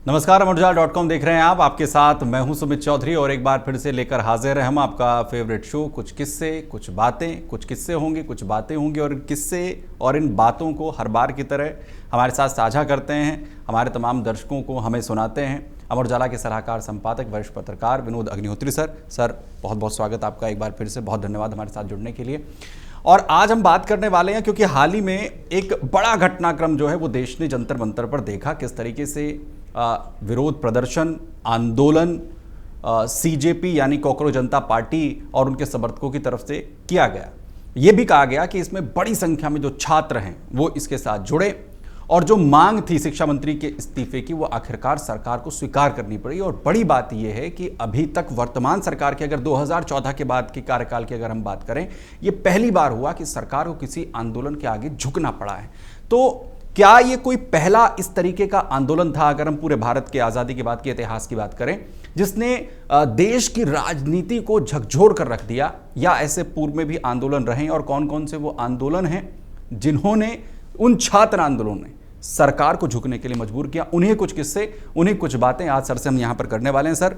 नमस्कार, अमरउजाला.com देख रहे हैं आप। आपके साथ मैं हूं सुमित चौधरी और एक बार फिर से लेकर हाजिर है हम आपका फेवरेट शो कुछ किस्से कुछ बातें। कुछ किस्से होंगे, कुछ बातें होंगी और किस्से और इन बातों को हर बार की तरह हमारे साथ साझा करते हैं, हमारे तमाम दर्शकों को हमें सुनाते हैं अमर उजाला के सलाहकार संपादक वरिष्ठ पत्रकार विनोद अग्निहोत्री सर बहुत बहुत स्वागत आपका एक बार फिर से। बहुत धन्यवाद हमारे साथ जुड़ने के लिए। और आज हम बात करने वाले हैं क्योंकि हाल ही में एक बड़ा घटनाक्रम जो है वो देश ने जंतर मंतर पर देखा, किस तरीके से विरोध प्रदर्शन, आंदोलन सीजेपी यानी कॉकरोच जनता पार्टी और उनके समर्थकों की तरफ से किया गया। ये भी कहा गया कि इसमें बड़ी संख्या में जो छात्र हैं वो इसके साथ जुड़े और जो मांग थी शिक्षा मंत्री के इस्तीफे की वो आखिरकार सरकार को स्वीकार करनी पड़ी। और बड़ी बात यह है कि अभी तक वर्तमान सरकार की, अगर 2014 के बाद के कार्यकाल की अगर हम बात करें, ये पहली बार हुआ कि सरकार को किसी आंदोलन के आगे झुकना पड़ा है। तो क्या ये कोई पहला इस तरीके का आंदोलन था, अगर हम पूरे भारत के आज़ादी के बाद के इतिहास की बात करें, जिसने देश की राजनीति को झकझोर कर रख दिया, या ऐसे पूर्व में भी आंदोलन रहे और कौन कौन से वो आंदोलन हैं जिन्होंने, उन छात्र आंदोलनों ने सरकार को झुकने के लिए मजबूर किया? उन्हें कुछ किस्से, उन्हें कुछ बातें आज सर से हम यहां पर करने वाले हैं। सर,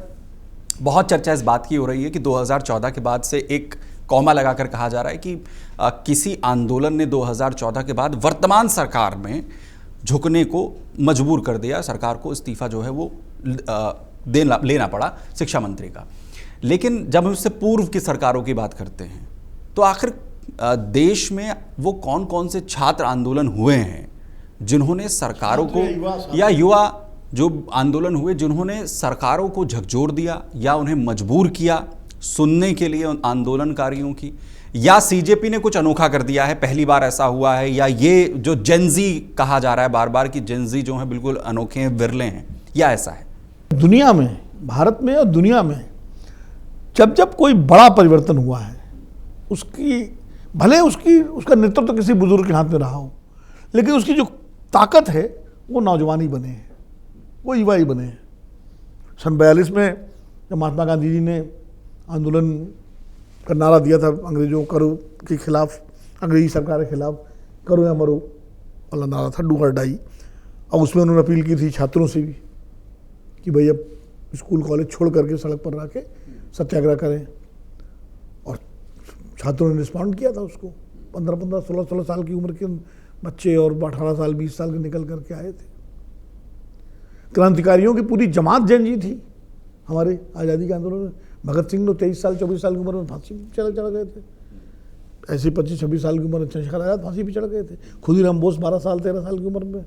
बहुत चर्चा इस बात की हो रही है कि 2014 के बाद से एक कॉमा लगाकर कहा जा रहा है कि किसी आंदोलन ने 2014 के बाद वर्तमान सरकार में झुकने को मजबूर कर दिया, सरकार को इस्तीफा जो है वो लेना पड़ा शिक्षा मंत्री का। लेकिन जब हम इससे पूर्व की सरकारों की बात करते हैं तो आखिर देश में वो कौन कौन से छात्र आंदोलन हुए हैं जिन्होंने सरकारों को, या युवा जो आंदोलन हुए जिन्होंने सरकारों को झकझोर दिया या उन्हें मजबूर किया सुनने के लिए उन आंदोलनकारियों की, या सीजेपी ने कुछ अनोखा कर दिया है, पहली बार ऐसा हुआ है, या ये जो जेनजी कहा जा रहा है बार बार कि जेनजी जो है बिल्कुल अनोखे हैं, विरले हैं, या ऐसा है? दुनिया में, भारत में और दुनिया में जब जब कोई बड़ा परिवर्तन हुआ है, उसकी भले उसका नेतृत्व किसी बुजुर्ग के हाथ में रहा हो, लेकिन उसकी जो ताकत है वो नौजवान ही बने हैं, वो युवा ही बने हैं। सन 42 में जब महात्मा गांधी जी ने आंदोलन का नारा दिया था अंग्रेजों करो के खिलाफ, अंग्रेजी सरकार के खिलाफ, करो या मरो वाला नारा था, डू और डाई। और उसमें उन्होंने अपील की थी छात्रों से भी कि भाई अब स्कूल कॉलेज छोड़ करके सड़क पर रह के सत्याग्रह करें, और छात्रों ने रिस्पॉन्ड किया था उसको। 15-15, 16-16 साल की उम्र के बच्चे और 18 साल 20 साल के निकल करके आए थे। क्रांतिकारियों की पूरी जमात जेनजी थी हमारे आज़ादी के आंदोलन में। भगत सिंह तो 23 साल 24 साल की उम्र में फांसी भी चढ़ गए थे। ऐसे 25-26 साल की उम्र में चंद्रशेखर आज़ाद फांसी भी चढ़ गए थे। खुदीराम बोस 12 साल 13 साल की उम्र में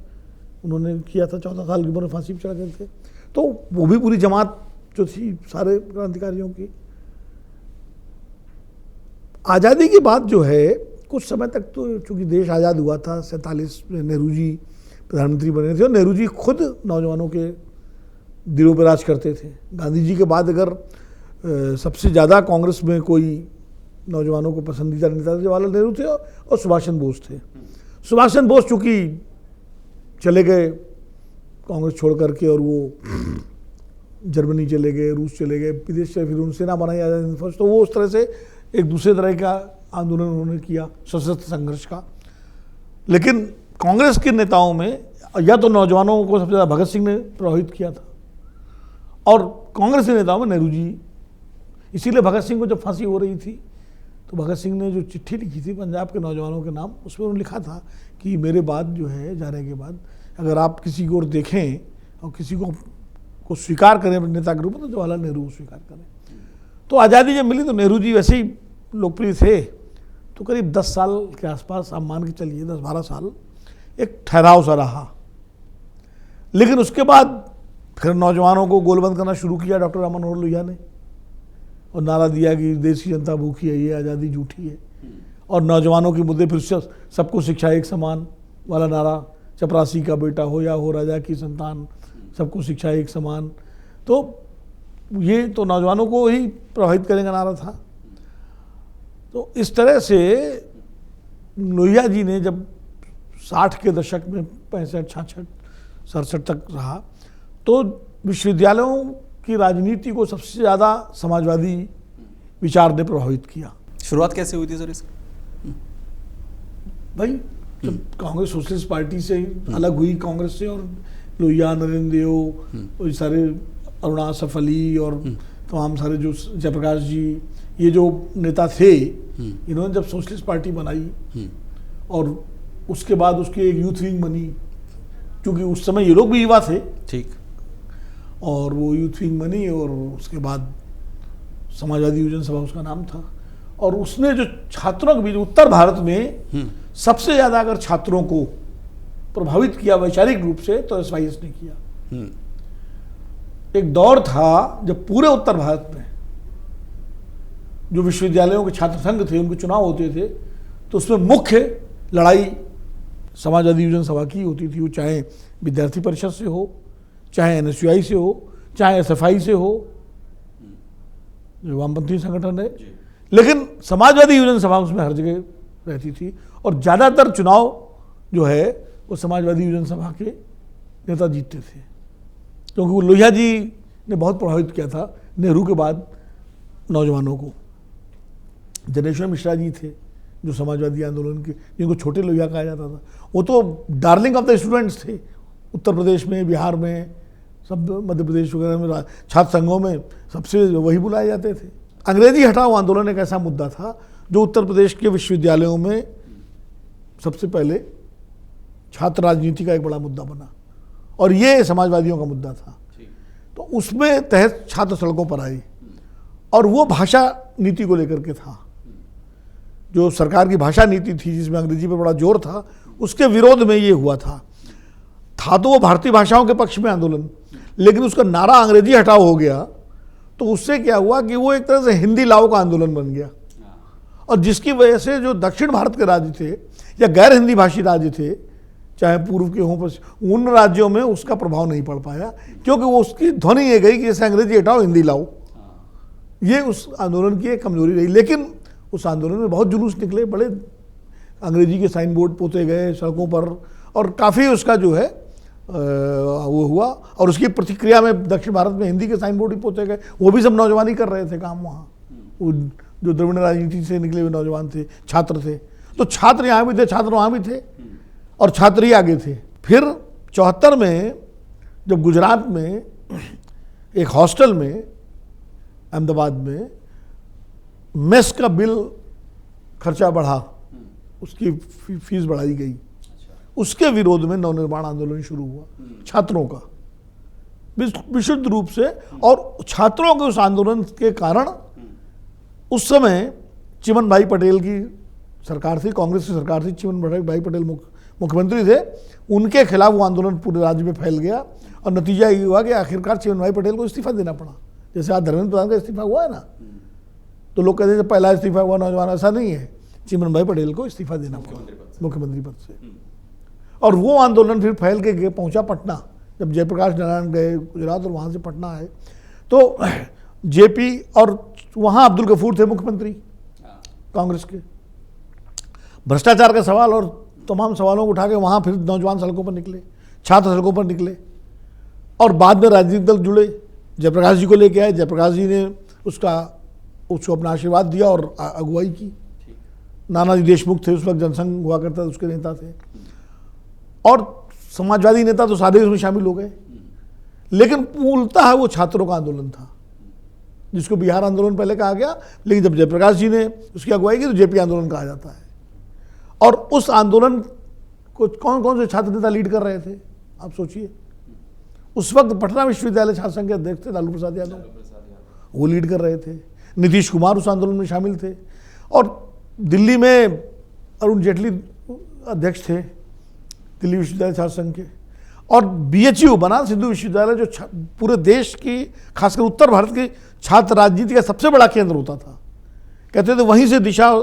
उन्होंने किया था, 14 साल की उम्र में फांसी भी चढ़ गए थे। तो वो भी पूरी जमात जो थी सारे क्रांतिकारियों की। आज़ादी के बाद जो है कुछ समय तक तो चूँकि देश आज़ाद हुआ था, 47 में नेहरू जी प्रधानमंत्री बने थे और नेहरू जी खुद नौजवानों के दिलों पर राज करते थे। गांधी जी के बाद अगर सबसे ज़्यादा कांग्रेस में कोई नौजवानों को पसंदीदा नेता जवाहरलाल नेहरू थे और सुभाष चंद्र बोस थे। सुभाष चंद्र बोस चूँकि चले गए कांग्रेस छोड़ करके, और वो जर्मनी चले गए, रूस चले गए, विदेश से, फिर उन सेना बनाई आज़ादी हिंद फौज, तो वो उस तरह से एक दूसरे तरह का आंदोलन उन्होंने किया, सशस्त्र संघर्ष का। लेकिन कांग्रेस के नेताओं में या तो नौजवानों को सबसे ज़्यादा भगत सिंह ने प्रभावित किया था, और कांग्रेस के नेताओं में नेहरू जी। इसीलिए भगत सिंह को जब फांसी हो रही थी तो भगत सिंह ने जो चिट्ठी लिखी थी पंजाब के नौजवानों के नाम, उसमें उन्होंने लिखा था कि मेरे बाद जो है, जाने के बाद अगर आप किसी को देखें और किसी को स्वीकार करें अपने नेता के रूप में, तो जवाहरलाल नेहरू को स्वीकार करें। तो आज़ादी जब मिली तो नेहरू जी वैसे ही लोकप्रिय थे, तो करीब 10 साल के आसपास आप मान के चलिए, 10-12 साल एक ठहराव सा रहा। लेकिन उसके बाद फिर नौजवानों को गोलबंद करना शुरू किया डॉक्टर राम मनोहर लोहिया ने, और नारा दिया कि देश की जनता भूखी है, ये आज़ादी झूठी है। और नौजवानों के मुद्दे फिर सबको शिक्षा एक समान वाला नारा, चपरासी का बेटा हो या हो राजा की संतान, सबको शिक्षा एक समान। तो ये तो नौजवानों को ही प्रभावित करेगा नारा था। तो इस तरह से लोहिया जी ने जब 60 के दशक में 65, 66, 67 तक रहा, तो विश्वविद्यालयों की राजनीति को सबसे ज़्यादा समाजवादी विचार ने प्रभावित किया। शुरुआत कैसे हुई थी सर इसकी? भाई जब कांग्रेस सोशलिस्ट पार्टी से अलग हुई, कांग्रेस से, और लोहिया, नरेंद्र देव, और सारे अरुणा असफ अली और तमाम सारे जो जयप्रकाश जी, ये जो नेता थे, इन्होंने जब सोशलिस्ट पार्टी बनाई और उसके बाद उसकी एक यूथ विंग बनी, क्योंकि उस समय ये लोग भी युवा थे, ठीक, और वो यूथ विंग बनी और उसके बाद समाजवादी युवजन सभा उसका नाम था। और उसने जो छात्रों के बीच उत्तर भारत में सबसे ज्यादा अगर छात्रों को प्रभावित किया वैचारिक रूप से तो एसवाईएस ने किया। एक दौर था जब पूरे उत्तर भारत में जो विश्वविद्यालयों के छात्र संघ थे, उनके चुनाव होते थे, तो उसमें मुख्य लड़ाई समाजवादी युवजन सभा की होती थी। वो चाहे विद्यार्थी परिषद से हो, चाहे एनएसयूआई से हो, चाहे एसएफआई से हो, जो वामपंथी संगठन है, लेकिन समाजवादी युवजन सभा उसमें हर जगह रहती थी। और ज़्यादातर चुनाव जो है वो समाजवादी युवजन सभा के नेता जीतते थे, क्योंकि वो लोहिया जी ने बहुत प्रभावित किया था नेहरू के बाद नौजवानों को। जनेश्वर मिश्रा जी थे जो समाजवादी आंदोलन के, जिनको छोटे लोहिया कहा जाता था, वो तो डार्लिंग ऑफ द स्टूडेंट्स थे। उत्तर प्रदेश में, बिहार में, सब मध्य प्रदेश वगैरह में छात्र संघों में सबसे वही बुलाए जाते थे। अंग्रेजी हटाओ आंदोलन एक ऐसा मुद्दा था जो उत्तर प्रदेश के विश्वविद्यालयों में सबसे पहले छात्र राजनीति का एक बड़ा मुद्दा बना, और ये समाजवादियों का मुद्दा था। तो उसमें तहत छात्र सड़कों पर आए, और वो भाषा नीति को लेकर के था। जो सरकार की भाषा नीति थी जिसमें अंग्रेजी पर बड़ा जोर था, उसके विरोध में ये हुआ था तो वो भारतीय भाषाओं के पक्ष में आंदोलन, लेकिन उसका नारा अंग्रेजी हटाओ हो गया, तो उससे क्या हुआ कि वो एक तरह से हिंदी लाओ का आंदोलन बन गया। और जिसकी वजह से जो दक्षिण भारत के राज्य थे या गैर हिंदी भाषी राज्य थे, चाहे पूर्व के हों, उन राज्यों में उसका प्रभाव नहीं पड़ पाया, क्योंकि वो उसकी ध्वनि ये गई कि जैसे अंग्रेजी हटाओ हिंदी लाओ। ये उस आंदोलन की एक कमजोरी रही। लेकिन उस आंदोलन में बहुत जुलूस निकले, बड़े अंग्रेजी के साइन बोर्ड पोते गए सड़कों पर, और काफ़ी उसका जो है वो हुआ। और उसकी प्रतिक्रिया में दक्षिण भारत में हिंदी के साइन बोर्ड ही पोते गए। वो भी सब नौजवान ही कर रहे थे काम वहाँ, वो जो द्रविड़ राजनीति से निकले हुए नौजवान थे, छात्र थे। तो छात्र यहाँ भी थे, छात्र वहाँ भी थे, और छात्र ही आगे थे। फिर 74 में जब गुजरात में एक हॉस्टल में अहमदाबाद में मेस का बिल खर्चा बढ़ा, उसकी फीस बढ़ाई गई, उसके विरोध में नवनिर्माण आंदोलन शुरू हुआ छात्रों का, विशुद्ध रूप से। और छात्रों के उस आंदोलन के कारण उस समय चिमन भाई पटेल की सरकार थी, कांग्रेस की सरकार थी, चिमन भाई पटेल मुख्यमंत्री थे, उनके खिलाफ वो आंदोलन पूरे राज्य में फैल गया। और नतीजा ये हुआ कि आखिरकार चिमन भाई पटेल को इस्तीफा देना पड़ा। जैसे आज धर्मेंद्र प्रधान का इस्तीफा हुआ है ना, तो लोग कहते हैं पहला इस्तीफा हुआ नौजवान, ऐसा नहीं है। चिमन भाई पटेल को इस्तीफा देना पड़ा मुख्यमंत्री पद से। और वो आंदोलन फिर फैल के पहुंचा पटना। जब जयप्रकाश नारायण गए गुजरात और वहाँ से पटना आए, तो जेपी और वहाँ अब्दुल गफूर थे मुख्यमंत्री कांग्रेस के। भ्रष्टाचार का सवाल और तमाम सवालों को उठा के वहाँ फिर नौजवान सड़कों पर निकले, छात्र सड़कों पर निकले, और बाद में राजनीतिक दल जुड़े, जयप्रकाश जी को लेके आए। जयप्रकाश जी ने उसको अपना आशीर्वाद दिया और अगुवाई की। नानाजी देशमुख थे उस वक्त, जनसंघ हुआ करता था, उसके नेता थे, और समाजवादी नेता तो सारे उसमें शामिल हो गए। लेकिन मूलतः वो छात्रों का आंदोलन था, जिसको बिहार आंदोलन पहले कहा गया, लेकिन जब जयप्रकाश जी ने उसकी अगुवाई की तो जेपी आंदोलन कहा जाता है। और उस आंदोलन को कौन कौन से छात्र नेता लीड कर रहे थे, आप सोचिए। उस वक्त पटना विश्वविद्यालय छात्र संघ के अध्यक्ष थे लालू प्रसाद यादव, वो लीड कर रहे थे। नीतीश कुमार उस आंदोलन में शामिल थे, और दिल्ली में अरुण जेटली अध्यक्ष थे दिल्ली विश्वविद्यालय छात्र संघ के। और बीएचयू बनारस हिंदू विश्वविद्यालय जो पूरे देश की, खासकर उत्तर भारत की छात्र राजनीति का सबसे बड़ा केंद्र होता था, कहते थे वहीं से दिशा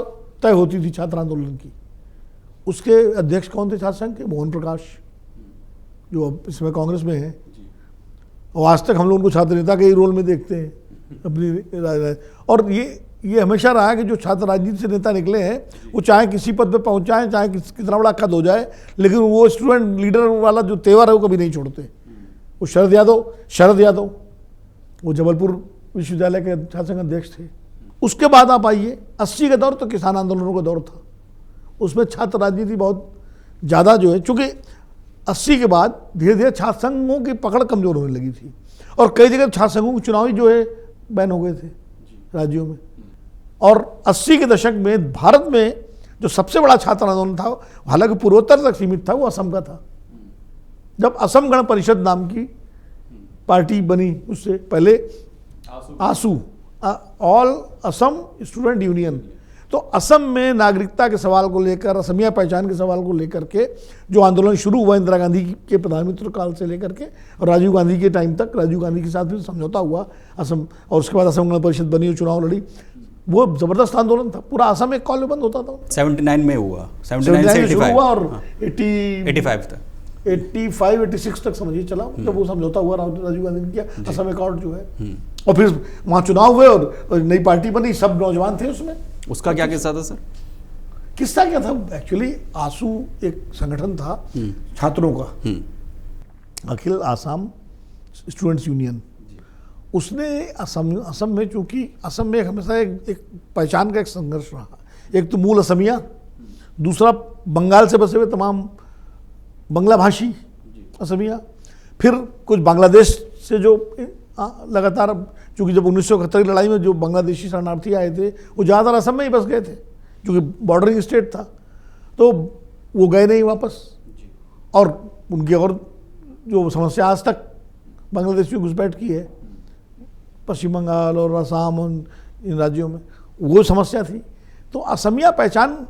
तय होती थी छात्र आंदोलन की। उसके अध्यक्ष कौन थे छात्र संघ के? मोहन प्रकाश, जो अब इसमें कांग्रेस में है। और आज तक हम लोग उनको छात्र नेता के ही रोल में देखते हैं अपनी। और ये हमेशा रहा है कि जो छात्र राजनीति से नेता निकले हैं वो चाहे किसी पद पे पहुंचाएं, चाहे कितना बड़ा कद हो जाए, लेकिन वो स्टूडेंट लीडर वाला जो तेवर है वो कभी नहीं छोड़ते। वो शरद यादव वो जबलपुर विश्वविद्यालय के छात्र संघ अध्यक्ष थे। उसके बाद आप आइए 80 का दौर तो किसान आंदोलनों का दौर था, उसमें छात्र राजनीति बहुत ज़्यादा जो है, चूँकि 80 के बाद धीरे धीरे छात्र संघों की पकड़ कमजोर होने लगी थी और कई जगह छात्र संघों के चुनाव ही जो है बैन हो गए थे राज्यों में। और 80 के दशक में भारत में जो सबसे बड़ा छात्र आंदोलन था, हालांकि पूर्वोत्तर तक सीमित था, वो असम का था। जब असम गण परिषद नाम की पार्टी बनी, उससे पहले आसू, ऑल असम स्टूडेंट यूनियन, तो असम में नागरिकता के सवाल को लेकर, असमिया पहचान के सवाल को लेकर के जो आंदोलन शुरू हुआ इंदिरा गांधी के प्रधानमंत्री काल से लेकर के और राजीव गांधी के टाइम तक, राजीव गांधी के साथ भी समझौता हुआ असम, और उसके बाद असम गण परिषद बनी और चुनाव लड़ी, वो जबरदस्त आंदोलन था। पूरा असम एक कॉल में बंद होता था। 79 में हुआ, 79 से शुरू हुआ और 85 तक, 86 तक समझिए चला, जब वो समझौता हुआ राजीव गांधी ने किया, असम अकॉर्ड जो है, और फिर वहाँ चुनाव हुए और नई पार्टी बनी, सब नौजवान थे उसमें। उसका क्या किस्सा था सर? किस्सा क्या था? एक्चुअली आसू एक संगठन था छात्रों का, अखिल आसाम स्टूडेंट्स यूनियन। उसने असम में, चूंकि असम में हमेशा एक पहचान का एक संघर्ष रहा, एक तो मूल असमिया, दूसरा बंगाल से बसे हुए तमाम बांग्ला भाषी असमिया, फिर कुछ बांग्लादेश से जो लगातार, चूँकि जब 1971 की लड़ाई में जो बांग्लादेशी शरणार्थी आए थे वो ज़्यादातर असम में ही बस गए थे, क्योंकि बॉर्डरिंग स्टेट था, तो वो गए नहीं वापस। और उनकी और जो समस्या आज तक बांग्लादेश में घुसपैठ की है, पश्चिम बंगाल और असम इन राज्यों में, वो समस्या थी। तो असमिया पहचान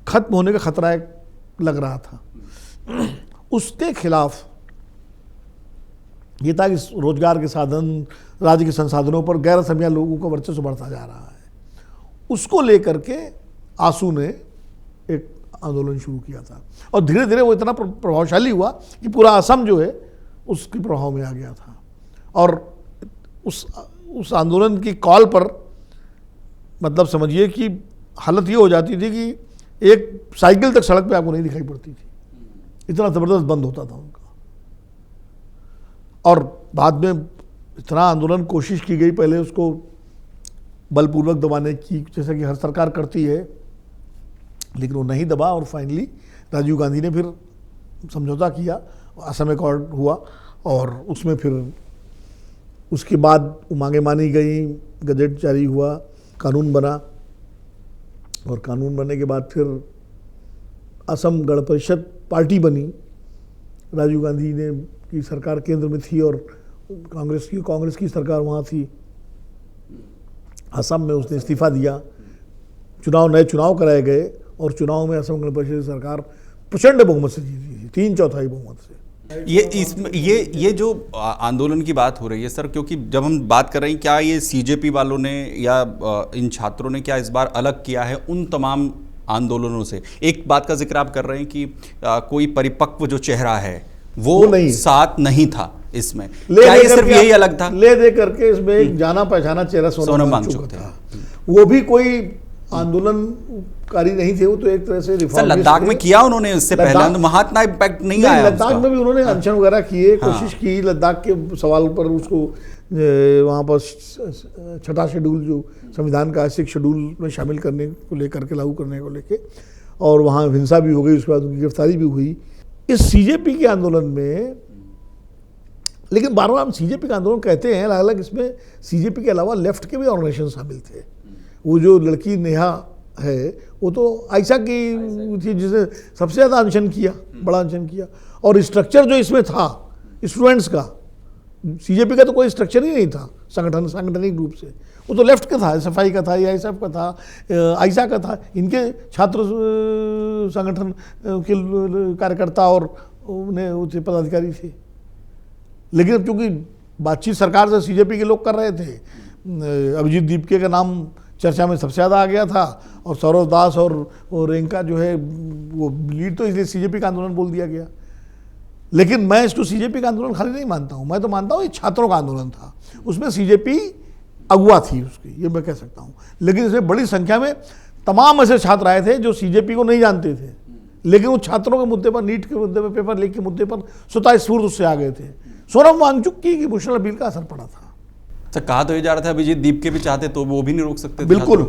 खत्म होने का खतरा लग रहा था। उसके खिलाफ ये था कि रोजगार के साधन, राज्य के संसाधनों पर गैर असमिया लोगों का वर्चस्व बढ़ता जा रहा है। उसको लेकर के आसू ने एक आंदोलन शुरू किया था और धीरे धीरे वो इतना प्रभावशाली हुआ कि पूरा असम जो है उसके प्रभाव में आ गया था। और उस आंदोलन की कॉल पर मतलब समझिए कि हालत ये हो जाती थी कि एक साइकिल तक सड़क पे आपको नहीं दिखाई पड़ती थी, इतना ज़बरदस्त बंद होता था उनका। और बाद में इतना आंदोलन कोशिश की गई, पहले उसको बलपूर्वक दबाने की, जैसा कि हर सरकार करती है, लेकिन वो नहीं दबा और फाइनली राजीव गांधी ने फिर समझौता किया, असम अकॉर्ड हुआ और उसमें फिर उसके बाद मांगे मानी गई, गजट जारी हुआ, कानून बना और कानून बनने के बाद फिर असम गण परिषद पार्टी बनी। राजीव गांधी ने की सरकार केंद्र में थी और कांग्रेस की सरकार वहाँ थी। असम में उसने इस्तीफा दिया, नए चुनाव कराए गए और चुनाव में असम गण परिषद सरकार प्रचंड बहुमत से जीती थी, 3/4 बहुमत से। ये जो आंदोलन की बात हो रही है सर, क्योंकि जब हम बात कर रहे हैं, क्या ये सीजेपी वालों ने या इन छात्रों ने क्या इस बार अलग किया है उन तमाम आंदोलनों से? एक बात का जिक्र आप कर रहे हैं कि कोई परिपक्व जो चेहरा है वो नहीं, साथ नहीं था इसमें, क्या ये सिर्फ यही अलग था? ले दे करके इसमें एक जाना पहचाना चेहरा सोनम वांगचुक था। वो भी कोई आंदोलनकारी नहीं थे, वो तो एक तरह से लद्दाख में किया उन्होंने, इससे पहले महात्मा इम्पैक्ट नहीं आया। लद्दाख में भी उन्होंने अनशन वगैरह किए, कोशिश की लद्दाख के सवाल पर, उसको वहाँ पर 6वां शेड्यूल जो संविधान का 6 शेड्यूल में शामिल करने को लेकर के, लागू करने को लेके, और वहाँ हिंसा भी हो गई, उसके बाद उनकी गिरफ्तारी भी हुई इस सीजेपी के आंदोलन में। लेकिन बार बार हम सीजेपी का आंदोलन कहते हैं, अलग अलग इसमें सीजेपी के अलावा लेफ्ट के भी ऑर्गेनाइजेशन शामिल थे। वो जो लड़की नेहा है वो तो आयशा की थी जिसने सबसे ज़्यादा अनशन किया, बड़ा अनशन किया। और स्ट्रक्चर जो इसमें था स्टूडेंट्स का, सीजेपी का तो कोई स्ट्रक्चर ही नहीं था सांगठनिक रूप से, वो तो लेफ्ट का था, SFI का था, AISF का था, आयशा का था, इनके छात्र संगठन के कार्यकर्ता और उन्हें पदाधिकारी थे। लेकिन अब चूँकि बातचीत सरकार से सीजेपी के लोग कर रहे थे, अभिजीत दीपके का नाम चर्चा में सबसे ज़्यादा आ गया था और सौरव दास और रेंका जो है वो लीड, तो इसलिए सीजेपी का आंदोलन बोल दिया गया। लेकिन मैं इसको सीजेपी का आंदोलन खाली नहीं मानता हूँ, मैं तो मानता हूँ ये छात्रों का आंदोलन था, उसमें सीजेपी अगुआ थी उसकी, ये मैं कह सकता हूँ। लेकिन इसमें बड़ी संख्या में तमाम ऐसे छात्र आए थे जो सीजेपी को नहीं जानते थे, लेकिन वो छात्रों के मुद्दे पर, नीट के मुद्दे पर, पेपर लीक के मुद्दे पर स्वतः स्फूर्त उससे आ गए थे। सोनम वांगचुक की भूषण अबील का असर पड़ा था। तो कहा तो ये जा रहा था अभिजीत दीपके भी चाहते तो वो भी नहीं रोक सकते। बिल्कुल,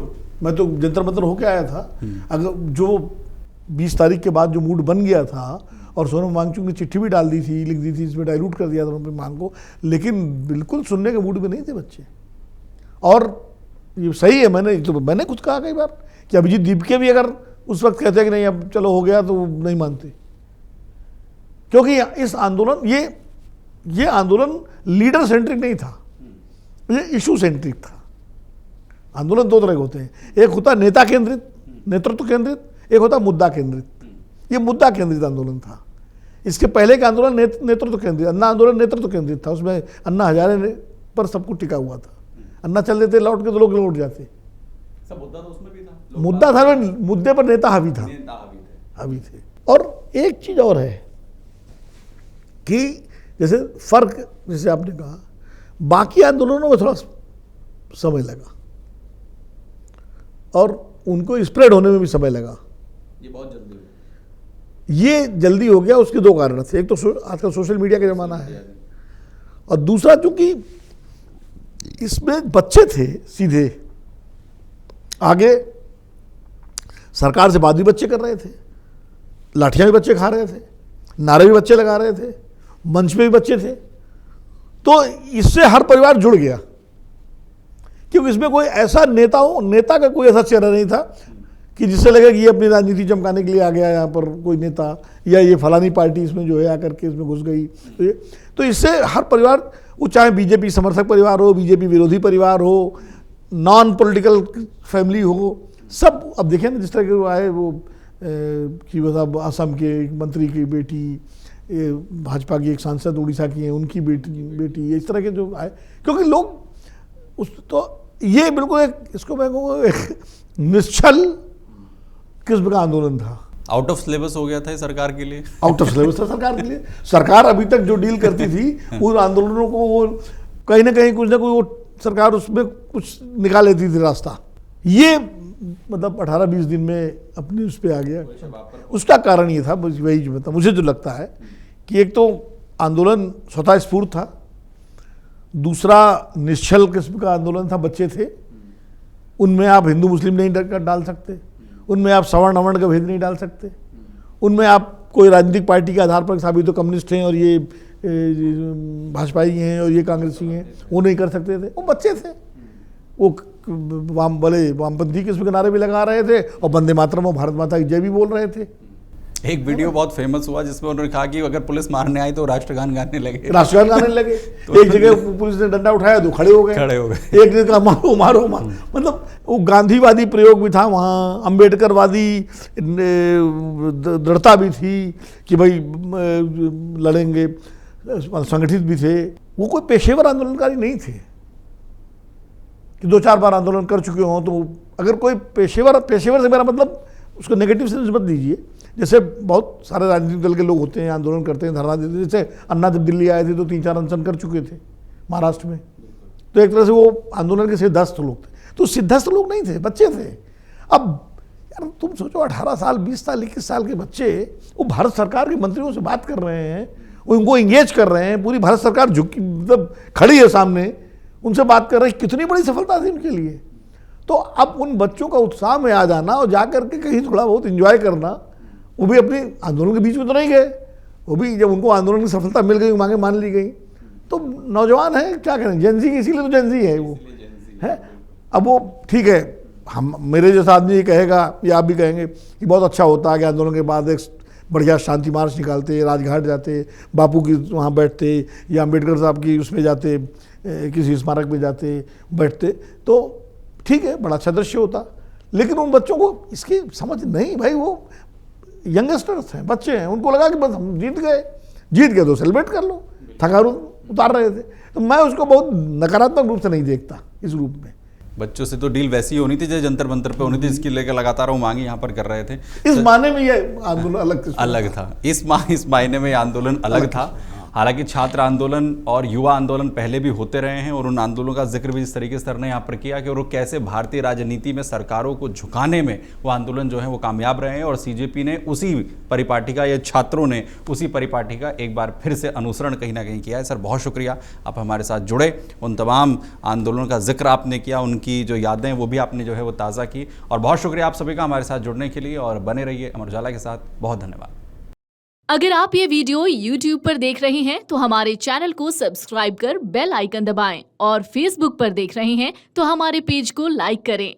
मैं तो जंतर मंतर होके आया था। अगर जो 20 तारीख के बाद जो मूड बन गया था और सोनम वांगचुक ने चिट्ठी भी डाल दी थी, लिख दी थी, इसमें डाइल्यूट कर दिया था उन्होंने मांग को, लेकिन बिल्कुल सुनने के मूड में नहीं थे बच्चे। और ये सही है, मैंने खुद कहा कई बार कि अभिजीत दीपके भी अगर उस वक्त कहते हैं कि नहीं अब चलो हो गया, तो नहीं मानते, क्योंकि इस आंदोलन ये आंदोलन लीडर सेंट्रिक नहीं था, ये इशू सेंट्रिक था। आंदोलन दो तरह के होते हैं, एक होता नेता केंद्रित, नेतृत्व केंद्रित, एक होता मुद्दा केंद्रित। ये मुद्दा केंद्रित आंदोलन था। इसके पहले का आंदोलन नेतृत्व केंद्रित, अन्ना आंदोलन नेतृत्व केंद्रित था। उसमें अन्ना हजारे पर सब कुछ टिका हुआ था। अन्ना चल देते लौट के तो लोग लौट जाते। सब मुद्दा तो उसमें भी था, मुद्दा था, मुद्दे पर नेता हावी था, हावी थे। और एक चीज और है कि जैसे फर्क, जैसे आपने कहा, बाकी आंदोलनों में थोड़ा समय लगा और उनको स्प्रेड होने में भी समय लगा। ये बहुत जल्दी हुआ। ये जल्दी हो गया, उसके दो कारण थे। एक तो आजकल सोशल मीडिया का जमाना है, और दूसरा चूंकि इसमें बच्चे थे सीधे आगे, सरकार से बात भी बच्चे कर रहे थे, लाठियां भी बच्चे खा रहे थे, नारे भी बच्चे लगा रहे थे, मंच पे भी बच्चे थे। तो इससे हर परिवार जुड़ गया, क्योंकि इसमें कोई ऐसा नेता का कोई ऐसा चेहरा नहीं था कि जिससे लगे कि ये अपनी राजनीति चमकाने के लिए आ गया यहाँ पर कोई नेता, या ये फलानी पार्टी इसमें जो है आकर के इसमें घुस गई। तो इससे हर परिवार, वो चाहे बीजेपी समर्थक परिवार हो, बीजेपी विरोधी परिवार हो, नॉन पॉलिटिकल फैमिली हो, सब। अब देखें ना, जिस तरह के वो आए, वो कि मतलब असम के एक मंत्री की बेटी, भाजपा की एक सांसद उड़ीसा की है, उनकी बेटी, इस तरह के जो आए, क्योंकि लोग उस, तो ये बिल्कुल एक, इसको मैं कहूँगा एक निश्चल किस्म का आंदोलन था। आउट ऑफ सिलेबस हो गया था सरकार के लिए, आउट ऑफ सिलेबस था सरकार के लिए। सरकार अभी तक जो डील करती थी उन आंदोलनों को, वो कहीं ना कहीं कुछ ना कोई वो सरकार उसमें कुछ निकाल लेती थी रास्ता। ये मतलब 18-20 दिन में अपनी उस पर आ गया। उसका कारण ये था, वही जो बता, मुझे जो लगता है कि एक तो आंदोलन स्वतः स्फूर्त था, दूसरा निश्चल किस्म का आंदोलन था, बच्चे थे, उनमें आप हिंदू मुस्लिम नहीं डाल सकते, उनमें आप सवर्ण अवर्ण का भेद नहीं डाल सकते, उनमें आप कोई राजनीतिक पार्टी के आधार पर साबित तो कम्युनिस्ट हैं और ये भाजपाई हैं और ये कांग्रेसी हैं, वो नहीं कर सकते थे। वो बच्चे थे, वो वामपंथी किस्म के नारे भी लगा रहे थे और वंदे मातरम और भारत माता की जय भी बोल रहे थे। एक वीडियो बहुत फेमस हुआ जिसमें उन्होंने कहा कि अगर पुलिस मारने आई तो राष्ट्रगान गाने लगे, एक जगह पुलिस ने डंडा उठाया तो खड़े हो गए। एक ने कहा मारो मारो मारो, मतलब वो गांधीवादी प्रयोग भी था वहाँ, अम्बेडकरवादी दृढ़ता भी थी कि भाई लड़ेंगे, संगठित भी थे। वो कोई पेशेवर आंदोलनकारी नहीं थे कि 2-4 बार आंदोलन कर चुके हों। तो अगर कोई पेशेवर से मेरा मतलब उसको नेगेटिव सेंस मत दीजिए। जैसे बहुत सारे राजनीतिक दल के लोग होते हैं, आंदोलन करते हैं, धरना देते हैं। जैसे अन्ना जब दिल्ली आए थे तो 3-4 अनशन कर चुके थे महाराष्ट्र में, तो एक तरह से वो आंदोलन के सिद्धस्त लोग थे। तो सिद्धस्त लोग नहीं थे, बच्चे थे। अब यार तुम सोचो, 18 साल, 20 साल, 21 साल के बच्चे वो भारत सरकार के मंत्रियों से बात कर रहे हैं, उनको इंगेज कर रहे हैं, पूरी भारत सरकार झुकी, मतलब खड़ी है सामने, उनसे बात कर रहे हैं। कितनी बड़ी सफलता थी उनके लिए। तो अब उन बच्चों का उत्साह में आ जाना और जाकर के कहीं थोड़ा बहुत एंजॉय करना, वो भी अपने आंदोलन के बीच में तो नहीं गए, वो भी जब उनको आंदोलन की सफलता मिल गई, मांगे मान ली गई, तो नौजवान है, क्या करें, जेंजी, इसीलिए तो जेंजी है वो है। अब वो ठीक है, हम, मेरे जैसा आदमी ये कहेगा या आप भी कहेंगे कि बहुत अच्छा होता कि आंदोलन के बाद एक बढ़िया शांति मार्च निकालते, राजघाट जाते, बापू की वहाँ बैठते, या अम्बेडकर साहब की उसमें जाते, किसी स्मारक में जाते, बैठते, तो ठीक है, बड़ा अच्छा दृश्य होता। लेकिन उन बच्चों को इसकी समझ नहीं, भाई वो यंगस्टर्स हैं, बच्चे हैं, उनको लगा कि बस हम जीत गए तो सेलिब्रेट कर लो, थकान उतार रहे थे। तो मैं उसको बहुत नकारात्मक रूप से नहीं देखता इस रूप में। बच्चों से तो डील वैसी होनी थी जैसे जंतर मंतर पे होनी थी, इसकी लेकर लगातार वो मांगी यहाँ पर कर रहे थे। इस मायने में ये आंदोलन अलग था, इस मायने में आंदोलन अलग था। हालांकि छात्र आंदोलन और युवा आंदोलन पहले भी होते रहे हैं और उन आंदोलनों का जिक्र भी इस तरीके से सर ने यहाँ पर किया कि वो कैसे भारतीय राजनीति में सरकारों को झुकाने में वो आंदोलन जो है वो कामयाब रहे हैं। और सीजेपी ने उसी परिपाटी का, या छात्रों ने उसी परिपाटी का एक बार फिर से अनुसरण कहीं ना कहीं किया है। सर बहुत शुक्रिया, आप हमारे साथ जुड़े, उन तमाम आंदोलनों का जिक्र आपने किया, उनकी जो यादें वो भी आपने जो है वो ताज़ा की। और बहुत शुक्रिया आप सभी का हमारे साथ जुड़ने के लिए, और बने रहिए अमर उजाला के साथ। बहुत धन्यवाद। अगर आप ये वीडियो YouTube पर देख रहे हैं तो हमारे चैनल को सब्सक्राइब कर बेल आइकन दबाएं और Facebook पर देख रहे हैं तो हमारे पेज को लाइक करें।